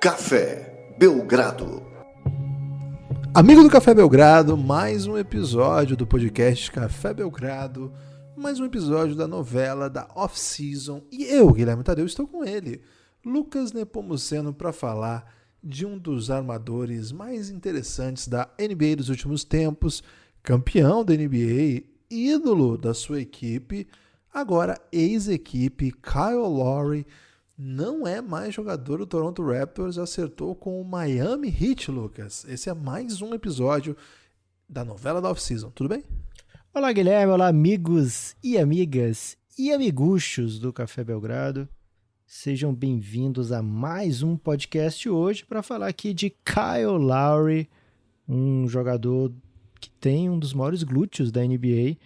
Café Belgrado. Amigo do Café Belgrado, mais um episódio do podcast Café Belgrado, mais um episódio da novela da Off-Season. E eu, Guilherme Tadeu, estou com ele, Lucas Nepomuceno, para falar de um dos armadores mais interessantes da NBA dos últimos tempos, campeão da NBA, ídolo da sua equipe, agora ex-equipe, Kyle Lowry. Não é mais jogador do Toronto Raptors, acertou com o Miami Heat, Lucas. Esse é mais um episódio da novela da Off-Season, tudo bem? Olá, Guilherme, olá, amigos e amigas e amiguchos do Café Belgrado. Sejam bem-vindos a mais um podcast hoje para falar aqui de Kyle Lowry, um jogador que tem um dos maiores glúteos da NBA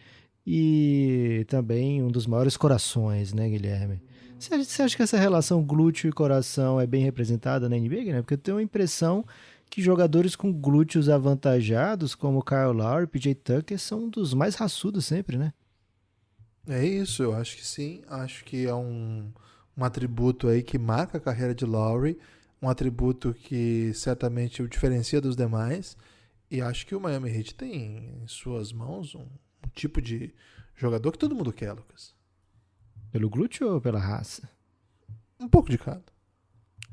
e também um dos maiores corações, né, Guilherme? Você acha que essa relação glúteo e coração é bem representada na NBA, né? Porque eu tenho a impressão que jogadores com glúteos avantajados, como Kyle Lowry e PJ Tucker, são um dos mais raçudos sempre, né? É isso, eu acho que sim. Acho que é um atributo aí que marca a carreira de Lowry, um atributo que certamente o diferencia dos demais. E acho que o Miami Heat tem em suas mãos um tipo de jogador que todo mundo quer, Lucas. Pelo glúteo ou pela raça? Um pouco de cada.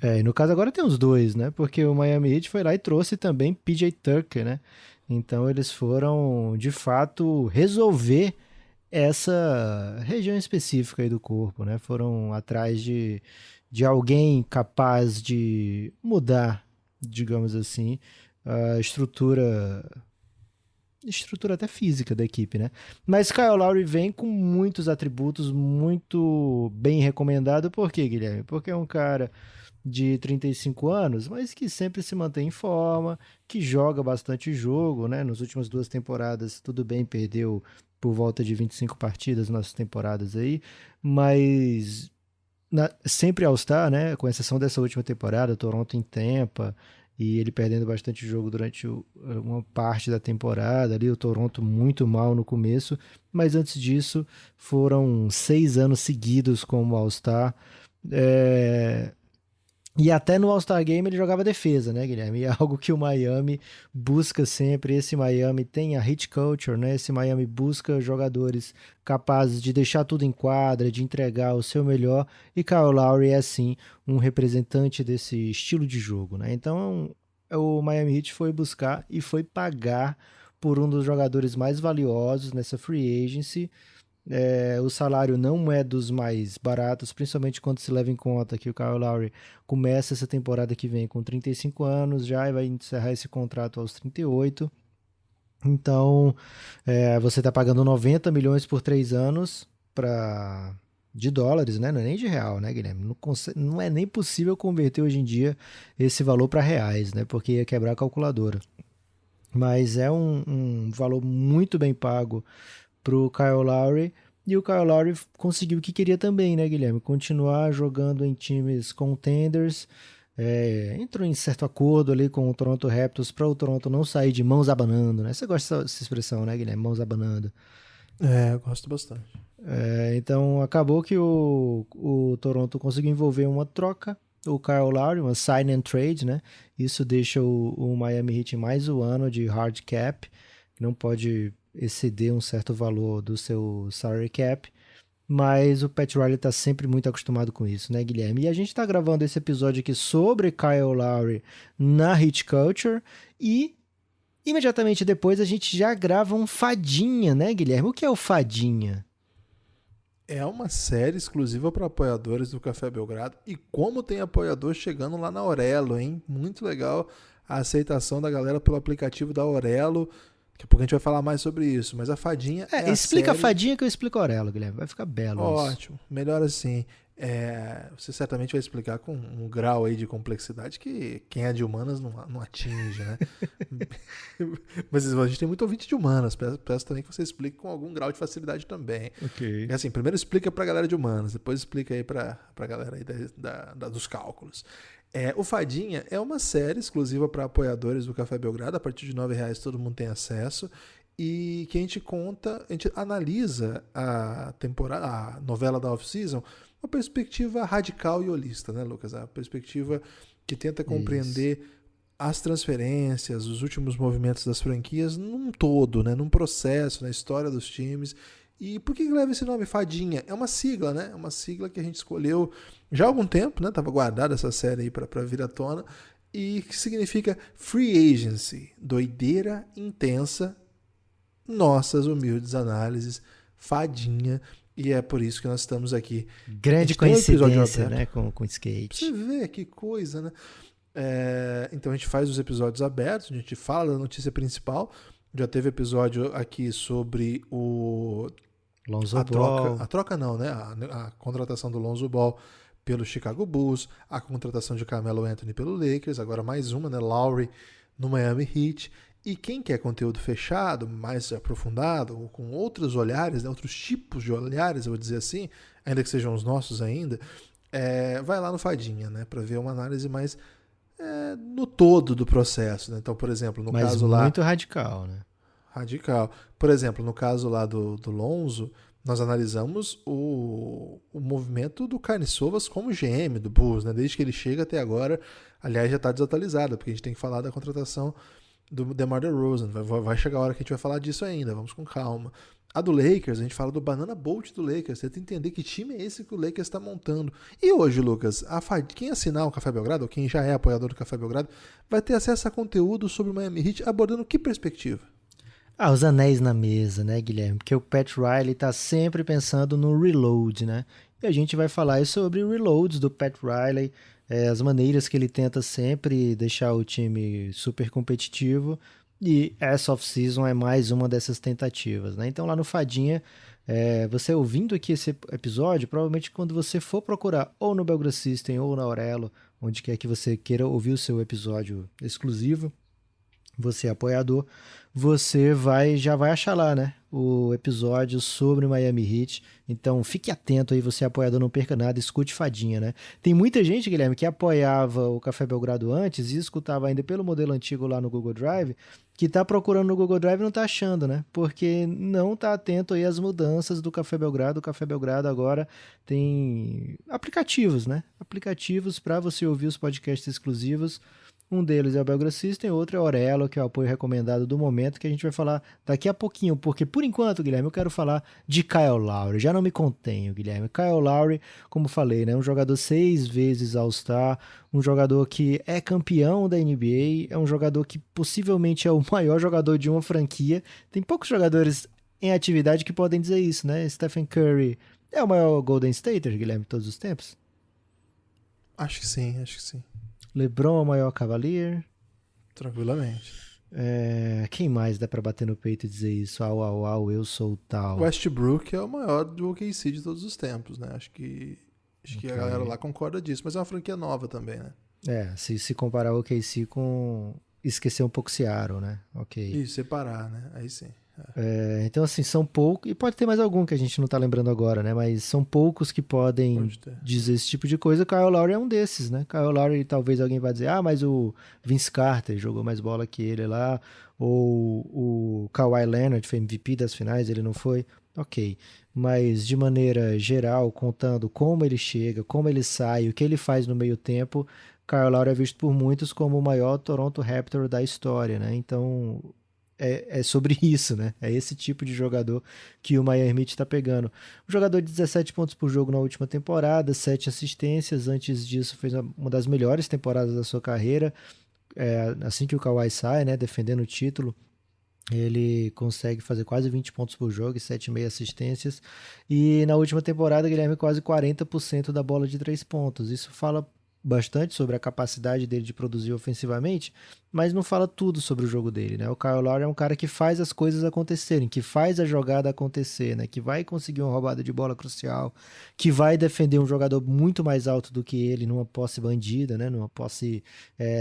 E no caso agora tem os dois, né? Porque o Miami Heat foi lá e trouxe também PJ Tucker, né? Então eles foram, de fato, resolver essa região específica aí do corpo, né? Foram atrás de alguém capaz de mudar, digamos assim, a estrutura até física da equipe, né? Mas Kyle Lowry vem com muitos atributos, muito bem recomendado. Por quê, Guilherme? Porque é um cara de 35 anos, mas que sempre se mantém em forma, que joga bastante jogo, né? Nas últimas 2 temporadas, tudo bem, perdeu por volta de 25 partidas nas temporadas aí, mas sempre All-Star, né? Com exceção dessa última temporada, Toronto em Tampa, e ele perdendo bastante jogo durante uma parte da temporada, ali o Toronto muito mal no começo, mas antes disso foram 6 anos seguidos como All-Star, e até no All-Star Game ele jogava defesa, né, Guilherme? E é algo que o Miami busca sempre. Esse Miami tem a hit culture, né? Esse Miami busca jogadores capazes de deixar tudo em quadra, de entregar o seu melhor. E Kyle Lowry é, sim, um representante desse estilo de jogo, né? Então, o Miami Heat foi buscar e foi pagar por um dos jogadores mais valiosos nessa free agency. O salário não é dos mais baratos, principalmente quando se leva em conta que o Kyle Lowry começa essa temporada que vem com 35 anos já e vai encerrar esse contrato aos 38. Então, você está pagando 90 milhões por 3 anos de dólares, né? Não é nem de real, né, Guilherme? Não é nem possível converter hoje em dia esse valor para reais, né? Porque ia quebrar a calculadora. Mas é um valor muito bem pago pro Kyle Lowry, e o Kyle Lowry conseguiu o que queria também, né, Guilherme? Continuar jogando em times contenders, entrou em certo acordo ali com o Toronto Raptors para o Toronto não sair de mãos abanando, né? Você gosta dessa expressão, né, Guilherme? Mãos abanando. Eu gosto bastante. Então acabou que o Toronto conseguiu envolver uma troca, o Kyle Lowry, uma sign and trade, né? Isso deixa o Miami Heat mais um ano de hard cap, que não pode exceder um certo valor do seu salary cap, mas o Pat Riley está sempre muito acostumado com isso, né, Guilherme? E a gente está gravando esse episódio aqui sobre Kyle Lowry na Heat Culture e imediatamente depois a gente já grava um Fadinha, né, Guilherme? O que é o Fadinha? É uma série exclusiva para apoiadores do Café Belgrado. E como tem apoiador chegando lá na Aurelo, hein? Muito legal a aceitação da galera pelo aplicativo da Aurelo. Daqui a pouco a gente vai falar mais sobre isso. Mas a Fadinha é explica a série... a Fadinha que eu explico a Aurelo, Guilherme. Vai ficar belo. Ótimo. Isso. Melhor assim. Você certamente vai explicar com um grau aí de complexidade que quem é de humanas não atinge, né? Mas a gente tem muito ouvinte de humanas. Peço também que você explique com algum grau de facilidade também. Ok. Assim, primeiro explica pra galera de humanas, depois explica aí pra galera aí dos cálculos. O Fadinha é uma série exclusiva para apoiadores do Café Belgrado. A partir de R$9 todo mundo tem acesso. E que a gente analisa a novela da Off-Season uma perspectiva radical e holista, né, Lucas? A perspectiva que tenta compreender as transferências, os últimos movimentos das franquias num todo, né? Num processo, na história dos times. E por que leva esse nome, Fadinha? É uma sigla, né? É uma sigla que a gente escolheu já há algum tempo, né? Tava guardada essa série aí para vir à tona. E que significa Free Agency, doideira intensa, nossas humildes análises, Fadinha. E é por isso que nós estamos aqui. Grande coincidência, né? Com skate. Você vê que coisa, né? Então a gente faz os episódios abertos, a gente fala da notícia principal. Já teve episódio aqui sobre a troca não, né? A contratação do Lonzo Ball pelo Chicago Bulls, a contratação de Carmelo Anthony pelo Lakers, agora mais uma, né? Lowry no Miami Heat. E quem quer conteúdo fechado, mais aprofundado, ou com outros olhares, né? Outros tipos de olhares, eu vou dizer assim, ainda que sejam os nossos ainda, vai lá no Fadinha, né? Para ver uma análise mais no todo do processo, né? Então, por exemplo, no caso lá... muito radical, né? Radical. Por exemplo, no caso lá do Lonzo, nós analisamos o movimento do Carniçovas como GM do Bulls, né? Desde que ele chega até agora, aliás, já está desatualizado, porque a gente tem que falar da contratação do DeMar DeRozan. Vai chegar a hora que a gente vai falar disso ainda, vamos com calma. A do Lakers, a gente fala do Banana Boat do Lakers, tenta entender que time é esse que o Lakers está montando. E hoje, Lucas, quem assinar o Café Belgrado, ou quem já é apoiador do Café Belgrado, vai ter acesso a conteúdo sobre o Miami Heat, abordando que perspectiva? Os anéis na mesa, né, Guilherme? Porque o Pat Riley tá sempre pensando no reload, né? E a gente vai falar sobre reloads do Pat Riley, as maneiras que ele tenta sempre deixar o time super competitivo. E essa off-season é mais uma dessas tentativas, né? Então lá no Fadinha, você ouvindo aqui esse episódio, provavelmente quando você for procurar ou no Belgrade System ou na Aurelo, onde quer que você queira ouvir o seu episódio exclusivo, você é apoiador, você já vai achar lá, né? O episódio sobre o Miami Heat. Então fique atento aí, você é apoiador, não perca nada, escute Fadinha, né? Tem muita gente, Guilherme, que apoiava o Café Belgrado antes e escutava ainda pelo modelo antigo lá no Google Drive, que tá procurando no Google Drive e não tá achando, né? Porque não tá atento aí às mudanças do Café Belgrado. O Café Belgrado agora tem aplicativos, né? Aplicativos para você ouvir os podcasts exclusivos. Um deles é o Belgrade System, outro é o Aurelo, que é o apoio recomendado do momento, que a gente vai falar daqui a pouquinho, porque por enquanto, Guilherme, eu quero falar de Kyle Lowry. Já não me contenho, Guilherme. Kyle Lowry, como falei, né, um jogador 6 vezes All-Star, um jogador que é campeão da NBA, é um jogador que possivelmente é o maior jogador de uma franquia. Tem poucos jogadores em atividade que podem dizer isso, né? Stephen Curry é o maior Golden Stater, Guilherme, de todos os tempos? Acho que sim, acho que sim. LeBron é o maior Cavalier? Tranquilamente. Quem mais dá pra bater no peito e dizer isso? Eu sou tal. Westbrook é o maior do OKC de todos os tempos, né? Acho que a galera lá concorda disso, mas é uma franquia nova também, né? Se comparar o OKC com... Esquecer um pouco Seattle, né? Ok. Isso, separar, né? Aí sim. Então, assim, são poucos, e pode ter mais algum que a gente não tá lembrando agora, né? Mas são poucos que podem dizer esse tipo de coisa. Kyle Lowry é um desses, né? Kyle Lowry, talvez alguém vai dizer, mas o Vince Carter jogou mais bola que ele lá, ou o Kawhi Leonard foi MVP das finais, ele não foi. Ok, mas de maneira geral, contando como ele chega, como ele sai, o que ele faz no meio tempo, Kyle Lowry é visto por muitos como o maior Toronto Raptor da história, né? Então... É sobre isso, né? É esse tipo de jogador que o Miami Heat está pegando. Um jogador de 17 pontos por jogo na última temporada, 7 assistências. Antes disso, fez uma das melhores temporadas da sua carreira. Assim que o Kawhi sai, né? Defendendo o título, ele consegue fazer quase 20 pontos por jogo e 7,5 assistências. E na última temporada, Guilherme, quase 40% da bola de 3 pontos. Isso fala bastante sobre a capacidade dele de produzir ofensivamente, mas não fala tudo sobre o jogo dele, né? O Kyle Lowry é um cara que faz as coisas acontecerem, que faz a jogada acontecer, né? Que vai conseguir uma roubada de bola crucial, que vai defender um jogador muito mais alto do que ele numa posse bandida, né? Numa posse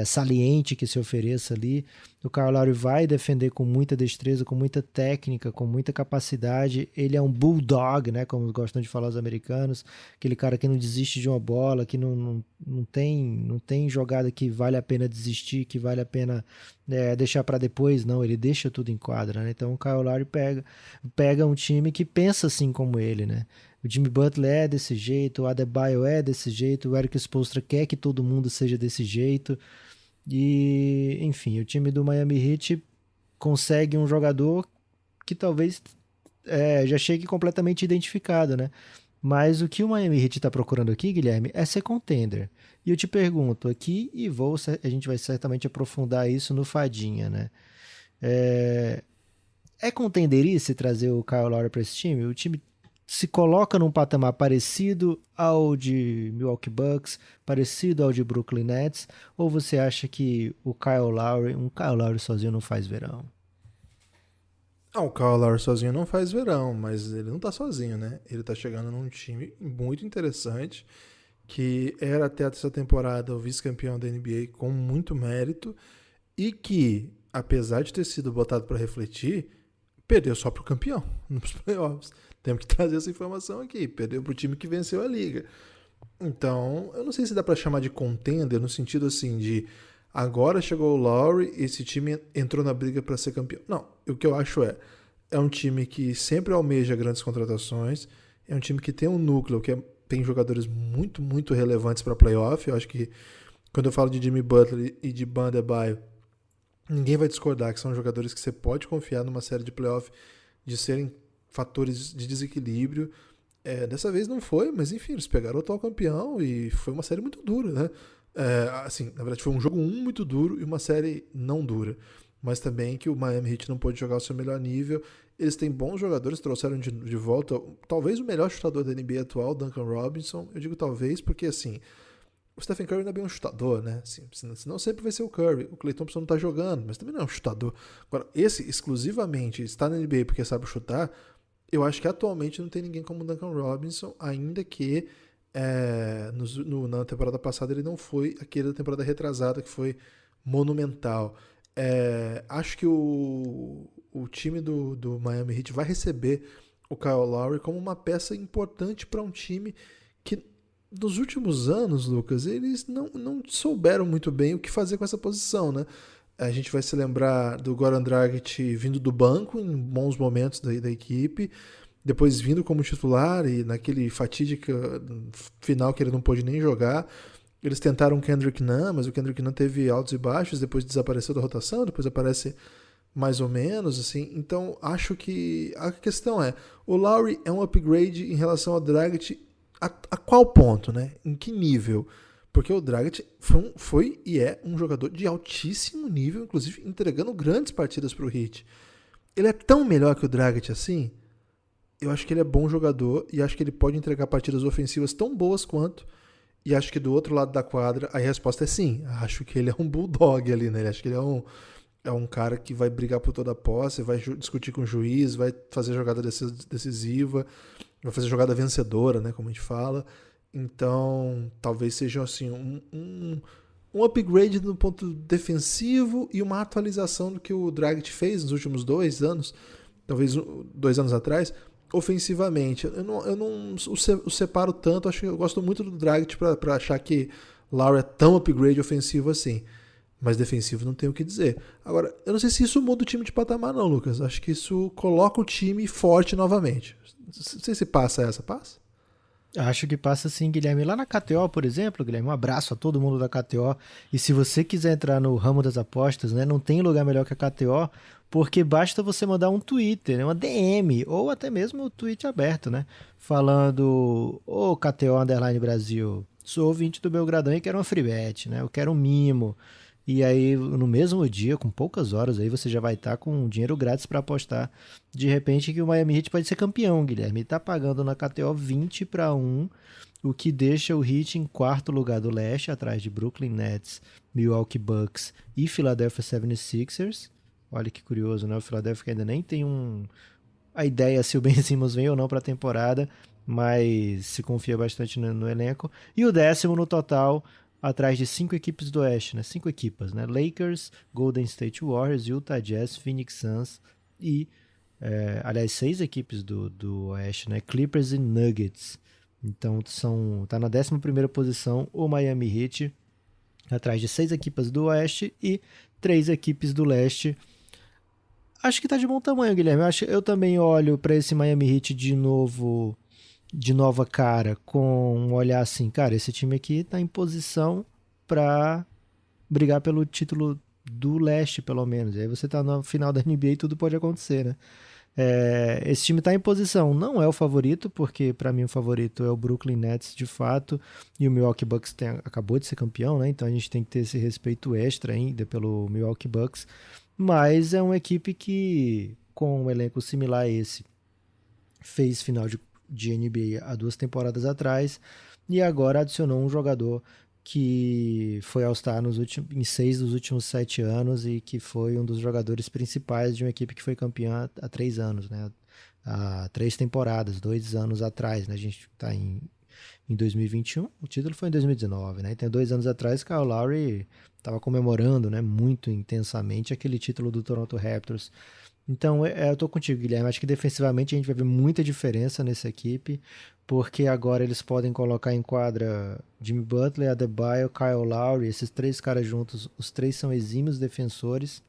saliente que se ofereça ali. O Kyle Lowry vai defender com muita destreza, com muita técnica, com muita capacidade. Ele é um bulldog, né? Como gostam de falar os americanos, aquele cara que não desiste de uma bola, que não tem jogada que vale a pena desistir, que vale a pena pena deixar para depois, não, ele deixa tudo em quadra, né? Então o Kyle Lowry pega um time que pensa assim como ele, né? O Jimmy Butler é desse jeito, o Adebayo é desse jeito, o Eric Spoelstra quer que todo mundo seja desse jeito. E, enfim, o time do Miami Heat consegue um jogador que talvez já chegue completamente identificado, né? Mas o que o Miami Heat está procurando aqui, Guilherme, é ser contender. E eu te pergunto aqui, e a gente vai certamente aprofundar isso no Fadinha, né? É contenderice trazer o Kyle Lowry para esse time? O time se coloca num patamar parecido ao de Milwaukee Bucks, parecido ao de Brooklyn Nets, ou você acha que um Kyle Lowry sozinho não faz verão? O Kyle Lowry sozinho não faz verão, mas ele não tá sozinho, né? Ele tá chegando num time muito interessante, que era até essa temporada o vice-campeão da NBA com muito mérito, e que, apesar de ter sido botado para refletir, perdeu só pro campeão nos playoffs. Temos que trazer essa informação aqui. Perdeu pro time que venceu a liga. Então, eu não sei se dá para chamar de contender no sentido assim de agora chegou o Lowry, esse time entrou na briga para ser campeão. Não, o que eu acho é um time que sempre almeja grandes contratações, é um time que tem um núcleo que tem jogadores muito, muito relevantes para playoff. Eu acho que quando eu falo de Jimmy Butler e de Bam Adebayo, ninguém vai discordar que são jogadores que você pode confiar numa série de playoff de serem fatores de desequilíbrio. Dessa vez não foi, mas enfim, eles pegaram o atual campeão e foi uma série muito dura, né? Assim, na verdade foi um jogo 1 muito duro e uma série não dura, mas também que o Miami Heat não pôde jogar o seu melhor nível. Eles têm bons jogadores, trouxeram de volta talvez o melhor chutador da NBA atual, Duncan Robinson. Eu digo talvez porque assim, o Stephen Curry não é bem um chutador, né? Assim, senão sempre vai ser o Curry. O Klay Thompson não tá jogando, mas também não é um chutador. Agora, esse exclusivamente está na NBA porque sabe chutar. Eu acho que atualmente não tem ninguém como o Duncan Robinson, ainda que na temporada passada ele não foi aquele da temporada retrasada que foi monumental. Acho que o time do Miami Heat vai receber o Kyle Lowry como uma peça importante para um time que nos últimos anos, Lucas, eles não souberam muito bem o que fazer com essa posição, né? A gente vai se lembrar do Goran Dragic vindo do banco em bons momentos da equipe, depois vindo como titular e naquele fatídico final que ele não pôde nem jogar. Eles tentaram o Kendrick Nunn, mas o Kendrick Nunn teve altos e baixos, depois desapareceu da rotação, depois aparece mais ou menos, assim. Então, acho que a questão o Lowry é um upgrade em relação ao Dragic a qual ponto, né? Em que nível? Porque o Dragic foi e é um jogador de altíssimo nível, inclusive entregando grandes partidas para o Heat. Ele é tão melhor que o Dragic assim? Eu acho que ele é bom jogador e acho que ele pode entregar partidas ofensivas tão boas quanto. E acho que do outro lado da quadra a resposta é sim. Acho que ele é um bulldog ali, né? Acho que ele é um cara que vai brigar por toda a posse, vai discutir com o juiz, vai fazer jogada decisiva, vai fazer jogada vencedora, né? Como a gente fala. Então, talvez seja assim, um upgrade no ponto defensivo e uma atualização do que o Dragic fez nos últimos 2 anos, talvez 2 anos atrás, ofensivamente. Eu não o separo tanto, acho que eu gosto muito do Dragic para achar que Lowry é tão upgrade ofensivo assim, mas defensivo não tenho o que dizer. Agora, eu não sei se isso muda o time de patamar não, Lucas. Acho que isso coloca o time forte novamente. Não sei se passa. Acho que passa sim, Guilherme. Lá na KTO, por exemplo, Guilherme, um abraço a todo mundo da KTO. E se você quiser entrar no ramo das apostas, né, não tem lugar melhor que a KTO, porque basta você mandar um Twitter, né, uma DM, ou até mesmo o tweet aberto, né, falando: ô KTO Underline Brasil, sou ouvinte do Belgradão e quero uma free bet, né, eu quero um mimo. E aí, no mesmo dia, com poucas horas, aí você já vai estar com dinheiro grátis para apostar. De repente, que o Miami Heat pode ser campeão, Guilherme. Está pagando na KTO 20-1, o que deixa o Heat em 4º lugar do leste, atrás de Brooklyn Nets, Milwaukee Bucks e Philadelphia 76ers. Olha que curioso, né? O Philadelphia ainda nem tem a ideia se o Ben Simmons vem ou não para a temporada, mas se confia bastante no elenco. E o 10º no total, atrás de 5 equipes do Oeste, né? 5 equipas, né? Lakers, Golden State Warriors, Utah Jazz, Phoenix Suns e, aliás, 6 equipes do Oeste, né? Clippers e Nuggets. Então, tá na 11ª posição o Miami Heat, atrás de 6 equipes do Oeste e 3 equipes do leste. Acho que tá de bom tamanho, Guilherme. Eu também olho para esse Miami Heat de nova cara, com um olhar assim, cara, esse time aqui tá em posição para brigar pelo título do leste, pelo menos. E aí você tá no final da NBA e tudo pode acontecer, né? Esse time tá em posição, não é o favorito, porque para mim o favorito é o Brooklyn Nets de fato, e o Milwaukee Bucks acabou de ser campeão, né? Então a gente tem que ter esse respeito extra ainda pelo Milwaukee Bucks, mas é uma equipe que, com um elenco similar a esse, fez final de NBA há 2 temporadas atrás, e agora adicionou um jogador que foi All-Star em 6 dos últimos 7 anos e que foi um dos jogadores principais de uma equipe que foi campeã há 3 anos, né? Há 3 temporadas, 2 anos atrás, né? A gente está em 2021, o título foi em 2019, né? Então, 2 anos atrás, Kyle Lowry estava comemorando, né, muito intensamente aquele título do Toronto Raptors. Então, eu tô contigo, Guilherme. Acho que defensivamente a gente vai ver muita diferença nessa equipe, porque agora eles podem colocar em quadra Jimmy Butler, Adebayo, Kyle Lowry, esses 3 caras juntos, os 3 são exímios defensores.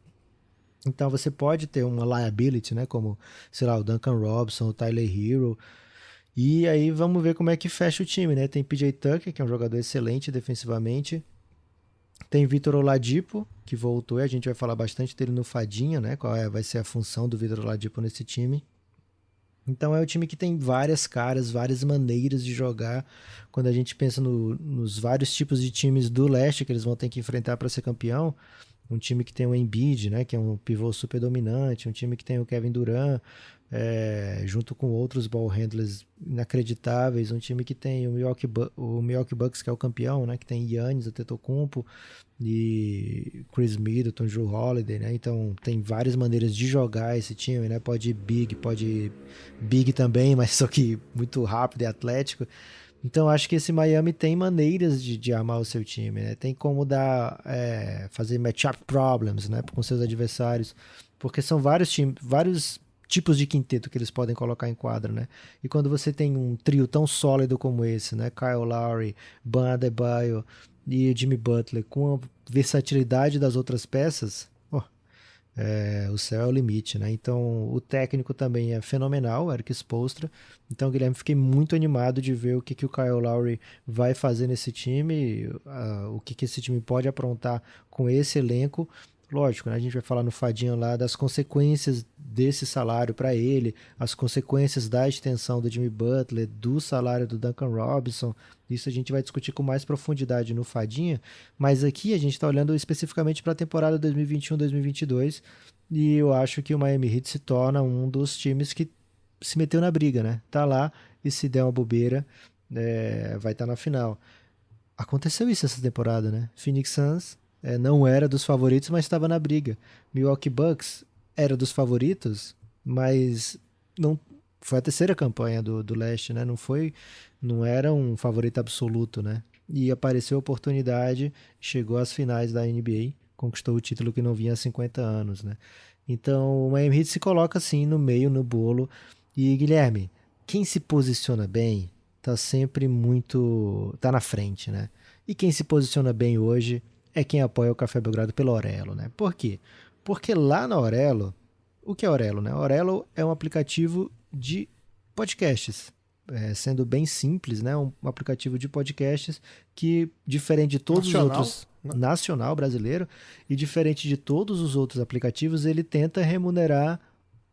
Então você pode ter uma liability, né, como, sei lá, o Duncan Robinson, o Tyler Hero. E aí vamos ver como é que fecha o time, né? Tem PJ Tucker, que é um jogador excelente defensivamente. Tem Vitor Oladipo, que voltou, e a gente vai falar bastante dele no Fadinha, né? Qual vai ser a função do Vitor Oladipo nesse time. Então é um time que tem várias caras, várias maneiras de jogar. Quando a gente pensa nos vários tipos de times do leste que eles vão ter que enfrentar para ser campeão, um time que tem o Embiid, né, que é um pivô super dominante, um time que tem o Kevin Durant, junto com outros ball handlers inacreditáveis, um time que tem o Milwaukee Bucks, que é o campeão, né, que tem Giannis Antetokounmpo e Chris Middleton, Jrue Holiday, né? Então tem várias maneiras de jogar esse time, né? Pode ir big também, mas só que muito rápido e atlético. Então acho que esse Miami tem maneiras de armar o seu time, né? Tem como fazer matchup problems, né, com seus adversários, porque são vários tipos de quinteto que eles podem colocar em quadra, né? E quando você tem um trio tão sólido como esse, né? Kyle Lowry, Bam Adebayo e Jimmy Butler, com a versatilidade das outras peças, o céu é o limite, né? Então o técnico também é fenomenal, Eric Spoelstra. Então, Guilherme, fiquei muito animado de ver o que o Kyle Lowry vai fazer nesse time, o que esse time pode aprontar com esse elenco. Lógico, né? A gente vai falar no Fadinho lá das consequências desse salário para ele, as consequências da extensão do Jimmy Butler, do salário do Duncan Robinson. Isso a gente vai discutir com mais profundidade no Fadinha, mas aqui a gente está olhando especificamente para a temporada 2021-2022 e eu acho que o Miami Heat se torna um dos times que se meteu na briga, né? Tá lá e se der uma bobeira, vai estar na final. Aconteceu isso essa temporada, né? Phoenix Suns não era dos favoritos, mas estava na briga. Milwaukee Bucks era dos favoritos, mas não foi a terceira campanha do leste, né? Não era um favorito absoluto, né? E apareceu a oportunidade, chegou às finais da NBA, conquistou o título que não vinha há 50 anos, né? Então o Miami Heat se coloca assim no meio, no bolo. E Guilherme, quem se posiciona bem tá sempre tá na frente, né? E quem se posiciona bem hoje é quem apoia o Café Belgrado pela Aurelo, né? Por quê? Porque lá na Aurelo, o que é Aurelo, né? Aurelo é um aplicativo de podcasts, sendo bem simples, né? Um aplicativo de podcasts que, diferente de todos os outros, nacional brasileiro, e diferente de todos os outros aplicativos, ele tenta remunerar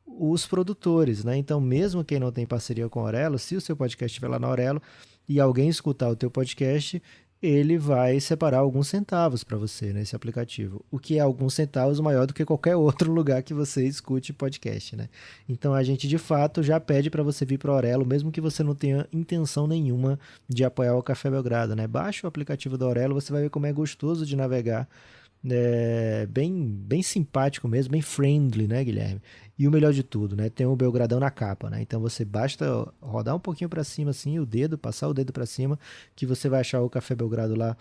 os produtores, né? Então, mesmo quem não tem parceria com a Aurelo, se o seu podcast estiver lá na Aurelo e alguém escutar o teu podcast, ele vai separar alguns centavos para você nesse aplicativo, o que é alguns centavos maior do que qualquer outro lugar que você escute podcast, né? Então a gente de fato já pede para você vir para o Aurelo, mesmo que você não tenha intenção nenhuma de apoiar o Café Belgrado, né? Baixa o aplicativo da Aurelo, você vai ver como é gostoso de navegar, bem simpático mesmo, bem friendly, né, Guilherme? E o melhor de tudo, né, tem o Belgradão na capa, né? Então você basta rodar um pouquinho para cima assim, passar o dedo para cima, que você vai achar o Café Belgrado lá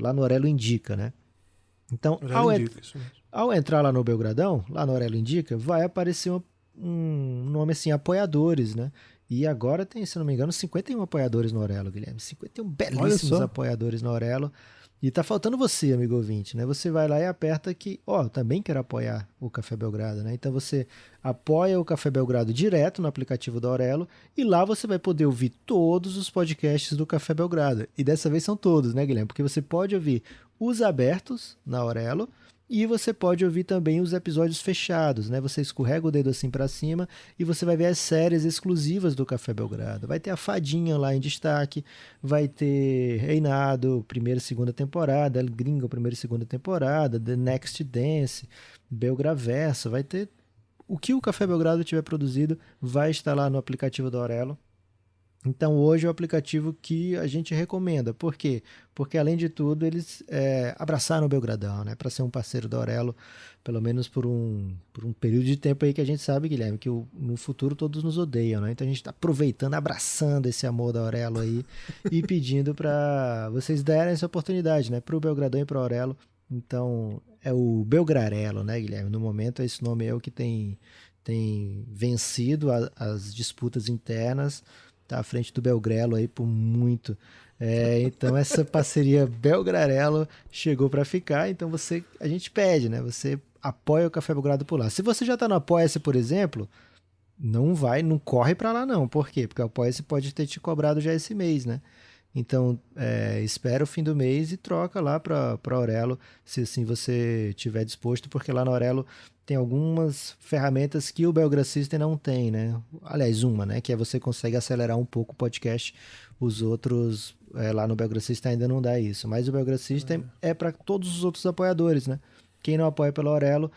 lá no Aurelo Indica, né? Então, ao entrar lá no Belgradão, lá no Aurelo Indica, vai aparecer um nome assim, apoiadores, né? E agora tem, se não me engano, 51 apoiadores no Aurelo, Guilherme. 51 belíssimos apoiadores no Aurelo. E tá faltando você, amigo ouvinte, né? Você vai lá e aperta que, também quero apoiar o Café Belgrado, né? Então você apoia o Café Belgrado direto no aplicativo da Aurelo e lá você vai poder ouvir todos os podcasts do Café Belgrado. E dessa vez são todos, né, Guilherme? Porque você pode ouvir os abertos na Aurelo e você pode ouvir também os episódios fechados, né? Você escorrega o dedo assim para cima e você vai ver as séries exclusivas do Café Belgrado. Vai ter a Fadinha lá em destaque, vai ter Reinado, primeira e segunda temporada, El Gringo, primeira e segunda temporada, The Next Dance, Belgraverso, vai ter o que o Café Belgrado tiver produzido, vai estar lá no aplicativo da Aurelo. Então hoje é o aplicativo que a gente recomenda. Por quê? Porque além de tudo eles abraçaram o Belgradão, né? Para ser um parceiro da Aurelo, pelo menos por um período de tempo aí que a gente sabe, Guilherme, que no futuro todos nos odeiam, né? Então a gente está aproveitando, abraçando esse amor da Aurelo aí e pedindo para vocês derem essa oportunidade, né? Para o Belgradão e para a Aurelo. Então é o Belgrarelo, né, Guilherme? No momento esse nome é o que tem vencido as disputas internas. Tá à frente do Belgrelo aí por muito. Então essa parceria Belgrarelo chegou para ficar. Então a gente pede, né? Você apoia o Café Belgrado por lá. Se você já tá no Apoia-se, por exemplo, não corre para lá não. Por quê? Porque o Apoia-se pode ter te cobrado já esse mês, né? Então, espera o fim do mês e troca lá para Aurelo, se assim você tiver disposto, porque lá na Aurelo tem algumas ferramentas que o Belgra System não tem, né? Aliás, uma, né? Que você consegue acelerar um pouco o podcast. Os outros, lá no Belgra System ainda não dá isso. Mas o Belgra System é para todos os outros apoiadores, né? Quem não apoia pela Aurelo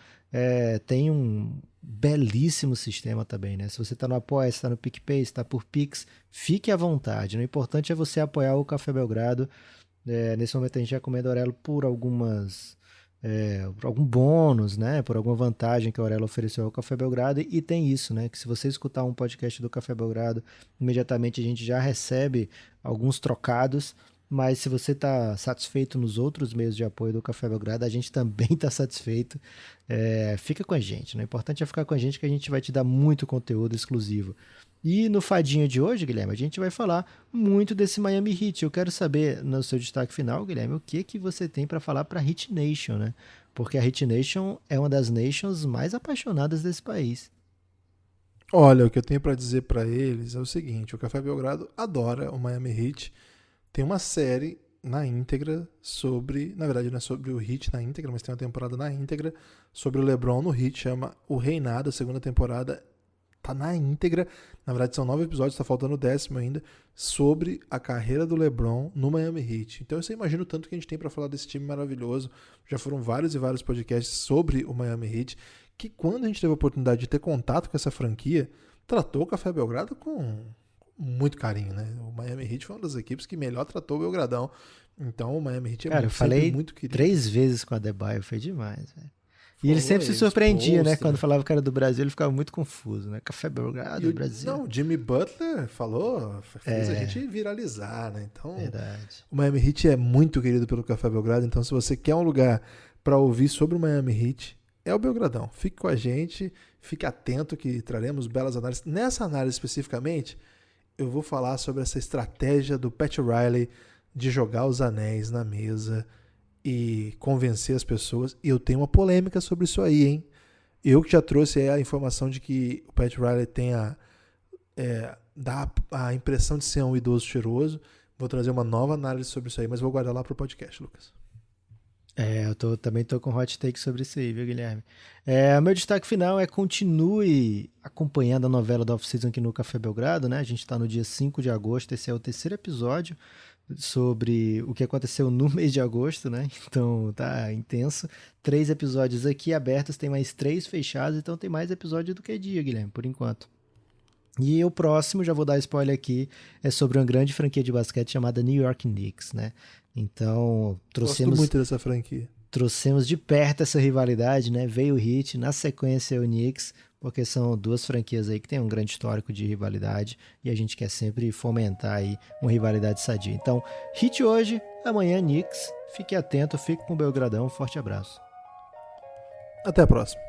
tem um belíssimo sistema também, né? Se você está no Apoia, está no PicPay, está por Pix, fique à vontade, né? O importante é você apoiar o Café Belgrado. Nesse momento a gente recomenda a Aurelo por por algum bônus, né? Por alguma vantagem que a Aurelo ofereceu ao Café Belgrado. E tem isso, né? Que se você escutar um podcast do Café Belgrado, imediatamente a gente já recebe alguns trocados. Mas se você está satisfeito nos outros meios de apoio do Café Belgrado, a gente também está satisfeito. Fica com a gente, né? O importante é ficar com a gente, que a gente vai te dar muito conteúdo exclusivo. E no Fadinha de hoje, Guilherme, a gente vai falar muito desse Miami Heat. Eu quero saber, no seu destaque final, Guilherme, o que você tem para falar para a Heat Nation, né? Porque a Heat Nation é uma das nations mais apaixonadas desse país. Olha, o que eu tenho para dizer para eles é o seguinte: o Café Belgrado adora o Miami Heat. Tem uma série na íntegra sobre... Na verdade, não é sobre o Heat na íntegra, mas tem uma temporada na íntegra sobre o LeBron no Heat. Chama O Reinado, a segunda temporada. Tá na íntegra. Na verdade, são 9 episódios, tá faltando o 10º ainda. Sobre a carreira do LeBron no Miami Heat. Então, você imagina o tanto que a gente tem para falar desse time maravilhoso. Já foram vários e vários podcasts sobre o Miami Heat. Que quando a gente teve a oportunidade de ter contato com essa franquia, tratou o Café Belgrado com muito carinho, né? O Miami Heat foi uma das equipes que melhor tratou o Belgradão. Então o Miami Heat eu falei muito querido. 3 vezes com a Adebayo, foi demais, velho. E ele sempre se surpreendia, né? Quando falava que era do Brasil, ele ficava muito confuso, né? Café Belgrado, Brasil. Não, o Jimmy Butler falou, fez a gente viralizar, né? Então, verdade. O Miami Heat é muito querido pelo Café Belgrado. Então, se você quer um lugar para ouvir sobre o Miami Heat, é o Belgradão. Fique com a gente, fique atento que traremos belas análises. Nessa análise especificamente, eu vou falar sobre essa estratégia do Pat Riley de jogar os anéis na mesa e convencer as pessoas. E eu tenho uma polêmica sobre isso aí, hein? Eu que já trouxe a informação de que o Pat Riley dá a impressão de ser um idoso cheiroso. Vou trazer uma nova análise sobre isso aí, mas vou guardar lá pro podcast, Lucas. Eu também tô com hot take sobre isso aí, viu, Guilherme? Meu destaque final continue acompanhando a novela da Off-Season aqui no Café Belgrado, né? A gente tá no dia 5 de agosto, esse é o 3º episódio sobre o que aconteceu no mês de agosto, né? Então tá intenso. 3 episódios aqui abertos, tem mais 3 fechados, então tem mais episódio do que dia, Guilherme, por enquanto. E o próximo, já vou dar spoiler aqui, é sobre uma grande franquia de basquete chamada New York Knicks, né? Então, Gosto muito dessa franquia. Trouxemos de perto essa rivalidade, né? Veio o Heat, na sequência o Knicks, porque são 2 franquias aí que tem um grande histórico de rivalidade e a gente quer sempre fomentar aí uma rivalidade sadia. Então, Heat hoje, amanhã Knicks. Fique atento, fique com o Belgradão. Forte abraço. Até a próxima.